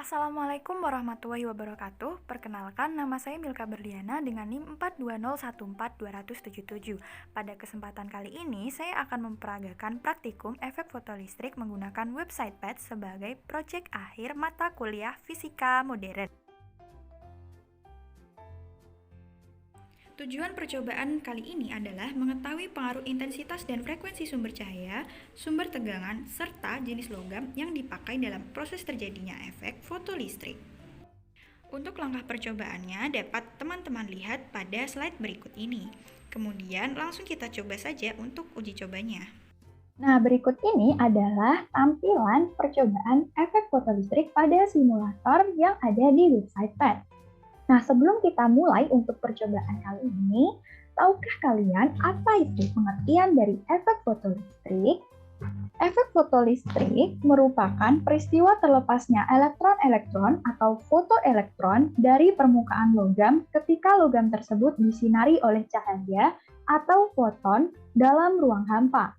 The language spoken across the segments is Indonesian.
Assalamualaikum warahmatullahi wabarakatuh. Perkenalkan, nama saya Milka Berliana dengan NIM 420142777. Pada kesempatan kali ini, saya akan memperagakan praktikum efek fotolistrik menggunakan website pad sebagai proyek akhir mata kuliah Fisika Modern. Tujuan percobaan kali ini adalah mengetahui pengaruh intensitas dan frekuensi sumber cahaya, sumber tegangan, serta jenis logam yang dipakai dalam proses terjadinya efek fotolistrik. Untuk langkah percobaannya dapat teman-teman lihat pada slide berikut ini. Kemudian langsung kita coba saja untuk uji cobanya. Nah, berikut ini adalah tampilan percobaan efek fotolistrik pada simulator yang ada di website pad. Nah, sebelum kita mulai untuk percobaan kali ini, tahukah kalian apa itu pengertian dari efek fotolistrik? Efek fotolistrik merupakan peristiwa terlepasnya elektron-elektron atau fotoelektron dari permukaan logam ketika logam tersebut disinari oleh cahaya atau foton dalam ruang hampa.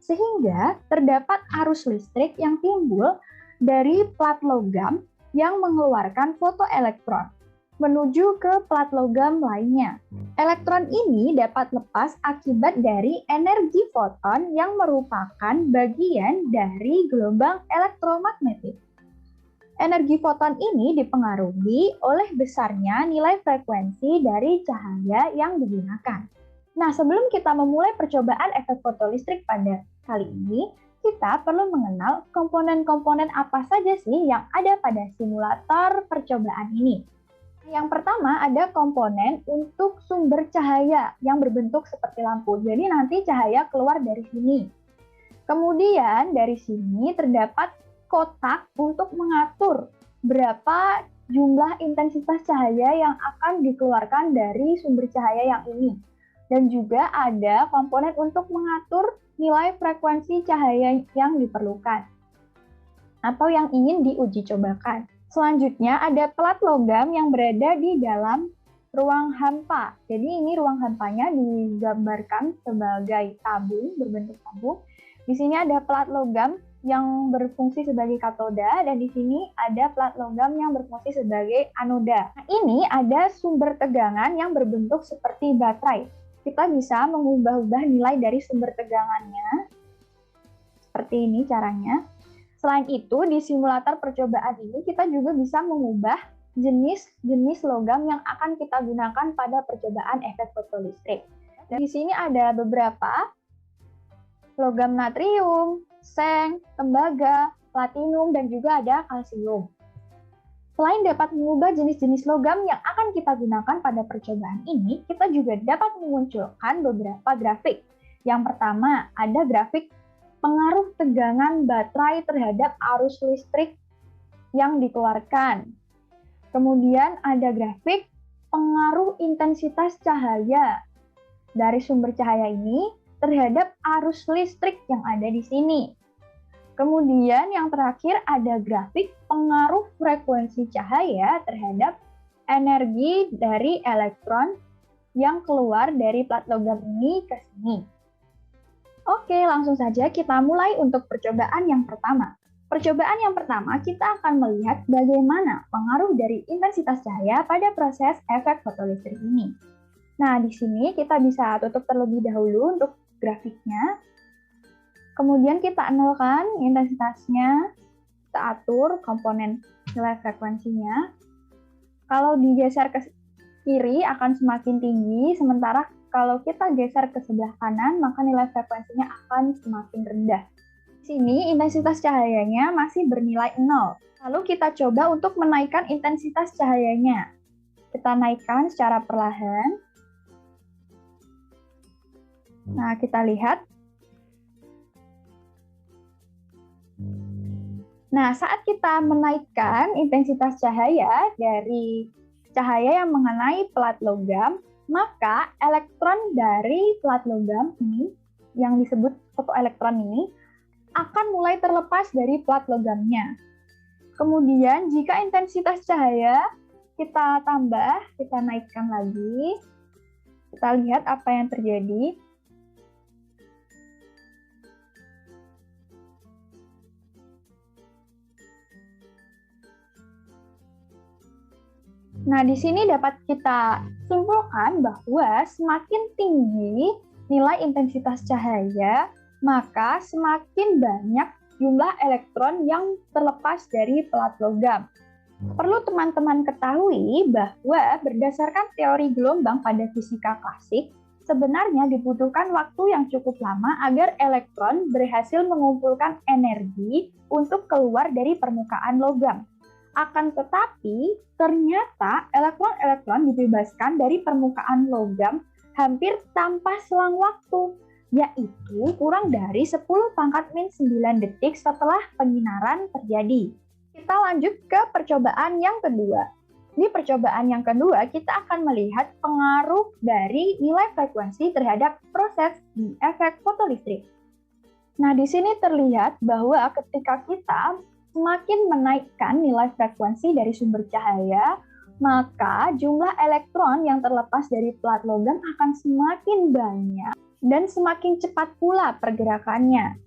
Sehingga terdapat arus listrik yang timbul dari plat logam yang mengeluarkan fotoelektron menuju ke plat logam lainnya. Elektron ini dapat lepas akibat dari energi foton yang merupakan bagian dari gelombang elektromagnetik. Energi foton ini dipengaruhi oleh besarnya nilai frekuensi dari cahaya yang digunakan. Nah, sebelum kita memulai percobaan efek fotolistrik pada kali ini, kita perlu mengenal komponen-komponen apa saja sih yang ada pada simulator percobaan ini. Yang pertama ada komponen untuk sumber cahaya yang berbentuk seperti lampu. Jadi nanti cahaya keluar dari sini. Kemudian dari sini terdapat kotak untuk mengatur berapa jumlah intensitas cahaya yang akan dikeluarkan dari sumber cahaya yang ini. Dan juga ada komponen untuk mengatur nilai frekuensi cahaya yang diperlukan atau yang ingin diuji cobakan. Selanjutnya ada plat logam yang berada di dalam ruang hampa. Jadi ini ruang hampanya digambarkan sebagai tabung, berbentuk tabung. Di sini ada plat logam yang berfungsi sebagai katoda dan di sini ada plat logam yang berfungsi sebagai anoda. Nah, ini ada sumber tegangan yang berbentuk seperti baterai. Kita bisa mengubah-ubah nilai dari sumber tegangannya. Seperti ini caranya. Selain itu, di simulator percobaan ini kita juga bisa mengubah jenis logam yang akan kita gunakan pada percobaan efek fotolistrik. Dan di sini ada beberapa logam natrium, seng, tembaga, platinum, dan juga ada kalsium. Selain dapat mengubah jenis-jenis logam yang akan kita gunakan pada percobaan ini, kita juga dapat memunculkan beberapa grafik. Yang pertama, ada grafik pengaruh tegangan baterai terhadap arus listrik yang dikeluarkan. Kemudian ada grafik pengaruh intensitas cahaya dari sumber cahaya ini terhadap arus listrik yang ada di sini. Kemudian yang terakhir ada grafik pengaruh frekuensi cahaya terhadap energi dari elektron yang keluar dari plat logam ini ke sini. Oke, langsung saja kita mulai untuk percobaan yang pertama. Percobaan yang pertama, kita akan melihat bagaimana pengaruh dari intensitas cahaya pada proses efek fotolistrik ini. Nah, di sini kita bisa tutup terlebih dahulu untuk grafiknya. Kemudian kita nolkan intensitasnya, kita atur komponen nilai frekuensinya. Kalau digeser ke kiri akan semakin tinggi, sementara kalau kita geser ke sebelah kanan, maka nilai frekuensinya akan semakin rendah. Di sini intensitas cahayanya masih bernilai 0. Lalu kita coba untuk menaikkan intensitas cahayanya. Kita naikkan secara perlahan. Nah, kita lihat. Nah, saat kita menaikkan intensitas cahaya dari cahaya yang mengenai plat logam, maka elektron dari plat logam ini, yang disebut fotoelektron ini, akan mulai terlepas dari plat logamnya. Kemudian, jika intensitas cahaya kita tambah, kita naikkan lagi, kita lihat apa yang terjadi. Nah, di sini dapat kita simpulkan bahwa semakin tinggi nilai intensitas cahaya, maka semakin banyak jumlah elektron yang terlepas dari pelat logam. Perlu teman-teman ketahui bahwa berdasarkan teori gelombang pada fisika klasik, sebenarnya dibutuhkan waktu yang cukup lama agar elektron berhasil mengumpulkan energi untuk keluar dari permukaan logam. Akan tetapi, ternyata elektron-elektron dibebaskan dari permukaan logam hampir tanpa selang waktu, yaitu kurang dari 10⁻⁹ detik setelah penyinaran terjadi. Kita lanjut ke percobaan yang kedua. Di percobaan yang kedua, kita akan melihat pengaruh dari nilai frekuensi terhadap proses di efek fotolistrik. Nah, di sini terlihat bahwa ketika kita semakin menaikkan nilai frekuensi dari sumber cahaya, maka jumlah elektron yang terlepas dari pelat logam akan semakin banyak dan semakin cepat pula pergerakannya.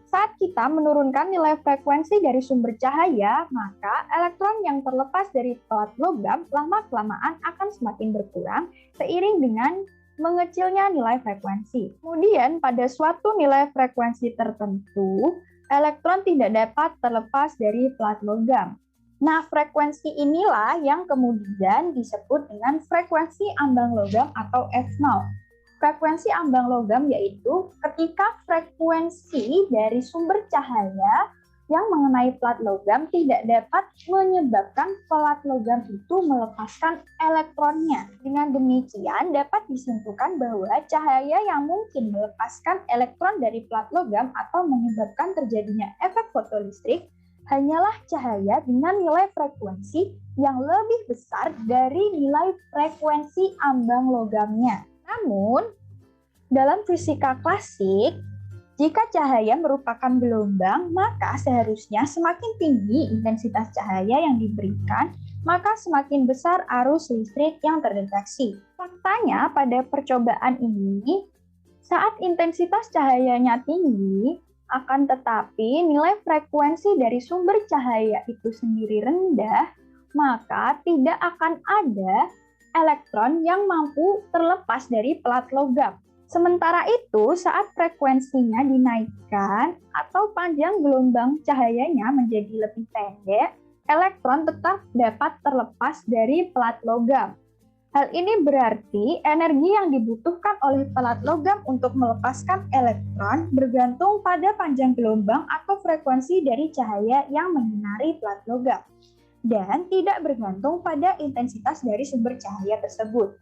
Saat kita menurunkan nilai frekuensi dari sumber cahaya, maka elektron yang terlepas dari pelat logam lama-kelamaan akan semakin berkurang seiring dengan mengecilnya nilai frekuensi. Kemudian, pada suatu nilai frekuensi tertentu, elektron tidak dapat terlepas dari pelat logam. Nah, frekuensi inilah yang kemudian disebut dengan frekuensi ambang logam atau F0. Frekuensi ambang logam yaitu ketika frekuensi dari sumber cahaya yang mengenai pelat logam tidak dapat menyebabkan pelat logam itu melepaskan elektronnya. Dengan demikian dapat disimpulkan bahwa cahaya yang mungkin melepaskan elektron dari pelat logam atau menyebabkan terjadinya efek fotolistrik hanyalah cahaya dengan nilai frekuensi yang lebih besar dari nilai frekuensi ambang logamnya. Namun, dalam fisika klasik, jika cahaya merupakan gelombang, maka seharusnya semakin tinggi intensitas cahaya yang diberikan, maka semakin besar arus listrik yang terdeteksi. Faktanya, pada percobaan ini, saat intensitas cahayanya tinggi, akan tetapi nilai frekuensi dari sumber cahaya itu sendiri rendah, maka tidak akan ada elektron yang mampu terlepas dari pelat logam. Sementara itu, saat frekuensinya dinaikkan atau panjang gelombang cahayanya menjadi lebih pendek, elektron tetap dapat terlepas dari pelat logam. Hal ini berarti energi yang dibutuhkan oleh pelat logam untuk melepaskan elektron bergantung pada panjang gelombang atau frekuensi dari cahaya yang menyinari pelat logam, dan tidak bergantung pada intensitas dari sumber cahaya tersebut.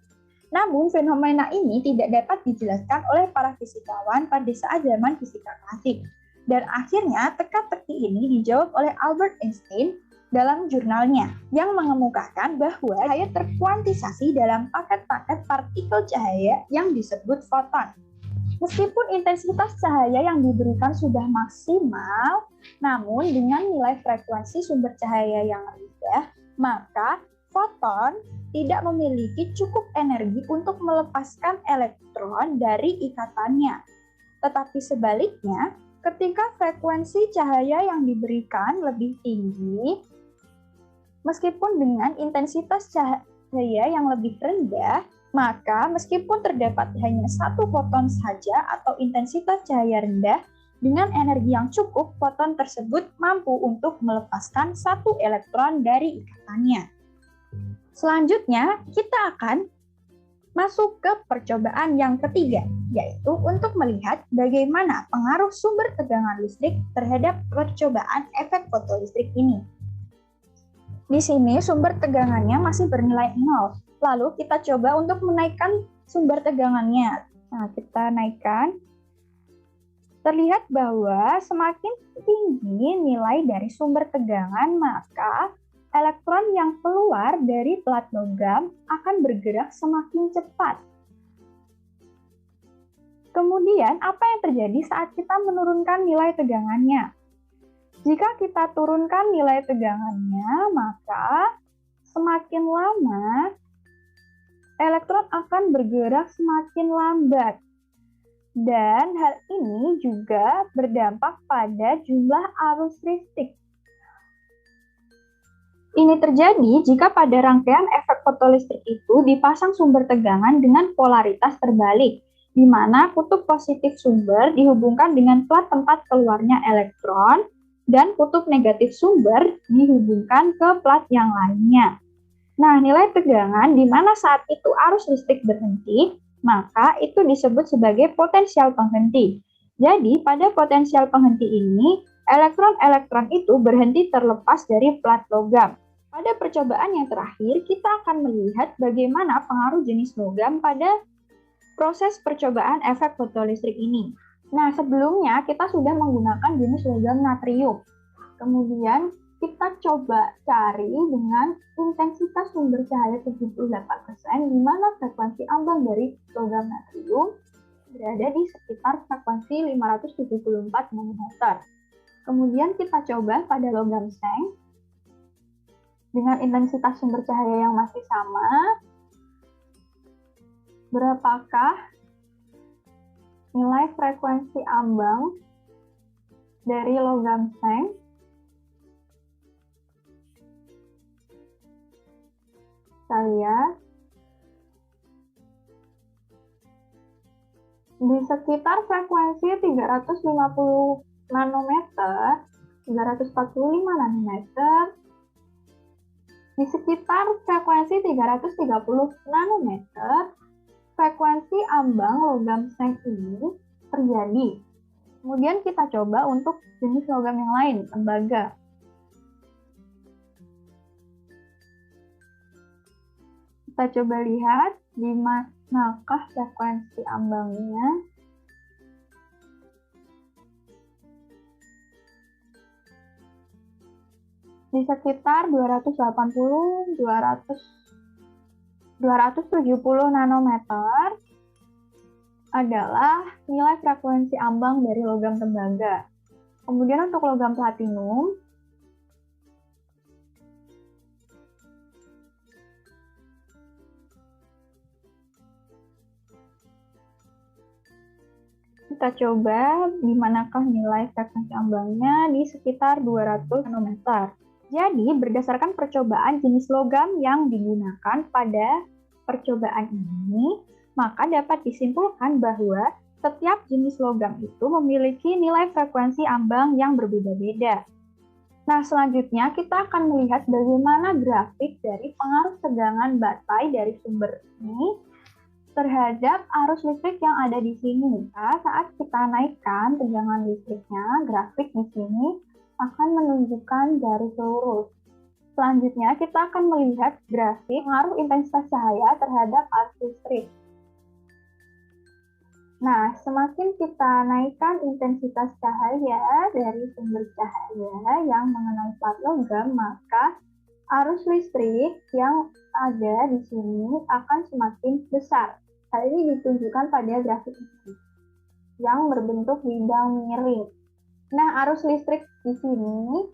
Namun, fenomena ini tidak dapat dijelaskan oleh para fisikawan pada saat zaman fisika klasik. Dan akhirnya, teka-teki ini dijawab oleh Albert Einstein dalam jurnalnya, yang mengemukakan bahwa cahaya terkuantisasi dalam paket-paket partikel cahaya yang disebut foton. Meskipun intensitas cahaya yang diberikan sudah maksimal, namun dengan nilai frekuensi sumber cahaya yang rendah, maka foton tidak memiliki cukup energi untuk melepaskan elektron dari ikatannya. Tetapi sebaliknya, ketika frekuensi cahaya yang diberikan lebih tinggi, meskipun dengan intensitas cahaya yang lebih rendah, maka meskipun terdapat hanya satu foton saja atau intensitas cahaya rendah, dengan energi yang cukup, foton tersebut mampu untuk melepaskan satu elektron dari ikatannya. Selanjutnya, kita akan masuk ke percobaan yang ketiga, yaitu untuk melihat bagaimana pengaruh sumber tegangan listrik terhadap percobaan efek fotolistrik ini. Di sini sumber tegangannya masih bernilai 0. Lalu kita coba untuk menaikkan sumber tegangannya. Nah, kita naikkan. Terlihat bahwa semakin tinggi nilai dari sumber tegangan, maka elektron yang keluar dari pelat logam akan bergerak semakin cepat. Kemudian, apa yang terjadi saat kita menurunkan nilai tegangannya? Jika kita turunkan nilai tegangannya, maka semakin lama elektron akan bergerak semakin lambat. Dan hal ini juga berdampak pada jumlah arus listrik. Ini terjadi jika pada rangkaian efek fotolistrik itu dipasang sumber tegangan dengan polaritas terbalik, di mana kutub positif sumber dihubungkan dengan plat tempat keluarnya elektron, dan kutub negatif sumber dihubungkan ke plat yang lainnya. Nah, nilai tegangan di mana saat itu arus listrik berhenti, maka itu disebut sebagai potensial penghenti. Jadi, pada potensial penghenti ini, elektron-elektron itu berhenti terlepas dari plat logam. Pada percobaan yang terakhir, kita akan melihat bagaimana pengaruh jenis logam pada proses percobaan efek fotolistrik ini. Nah, sebelumnya kita sudah menggunakan jenis logam natrium. Kemudian kita coba cari dengan intensitas sumber cahaya 78%, di mana frekuensi ambang dari logam natrium berada di sekitar frekuensi 574 nanometer. Kemudian kita coba pada logam seng, dengan intensitas sumber cahaya yang masih sama, berapakah nilai frekuensi ambang dari logam seng kita lihat di sekitar frekuensi 350 nanometer, 345 nanometer, di sekitar frekuensi 330 nanometer, frekuensi ambang logam seng ini terjadi. Kemudian kita coba untuk jenis logam yang lain, tembaga. Kita coba lihat di manakah frekuensi ambangnya. Di sekitar 270 nanometer adalah nilai frekuensi ambang dari logam tembaga. Kemudian untuk logam platinum, kita coba di manakah nilai frekuensi ambangnya, di sekitar 200 nanometer. Jadi, berdasarkan percobaan jenis logam yang digunakan pada percobaan ini, maka dapat disimpulkan bahwa setiap jenis logam itu memiliki nilai frekuensi ambang yang berbeda-beda. Nah, selanjutnya kita akan melihat bagaimana grafik dari pengaruh tegangan baterai dari sumber ini terhadap arus listrik yang ada di sini. Nah, saat kita naikkan tegangan listriknya, grafik di sini akan menunjukkan garis lurus. Selanjutnya, kita akan melihat grafik pengaruh intensitas cahaya terhadap arus listrik. Nah, semakin kita naikkan intensitas cahaya dari sumber cahaya yang mengenai plat logam, maka arus listrik yang ada di sini akan semakin besar. Hal ini ditunjukkan pada grafik ini yang berbentuk bidang miring. Nah, arus listrik di sini,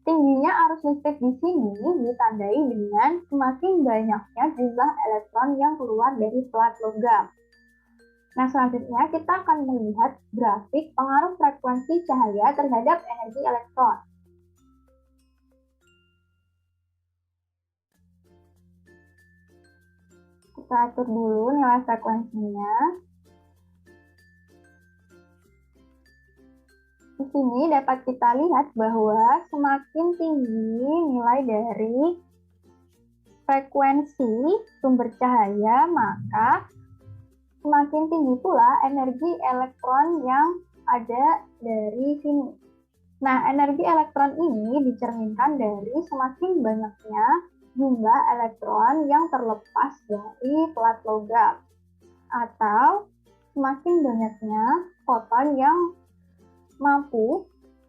tingginya arus listrik di sini ditandai dengan semakin banyaknya jumlah elektron yang keluar dari plat logam. Nah, selanjutnya kita akan melihat grafik pengaruh frekuensi cahaya terhadap energi elektron. Kita atur dulu nilai frekuensinya. Di sini dapat kita lihat bahwa semakin tinggi nilai dari frekuensi sumber cahaya, maka semakin tinggi pula energi elektron yang ada dari sini. Nah, energi elektron ini dicerminkan dari semakin banyaknya jumlah elektron yang terlepas dari plat logam, atau semakin banyaknya foton yang mampu,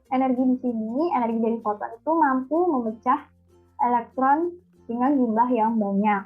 energi di sini, energi dari foton itu mampu memecah elektron dengan jumlah yang banyak.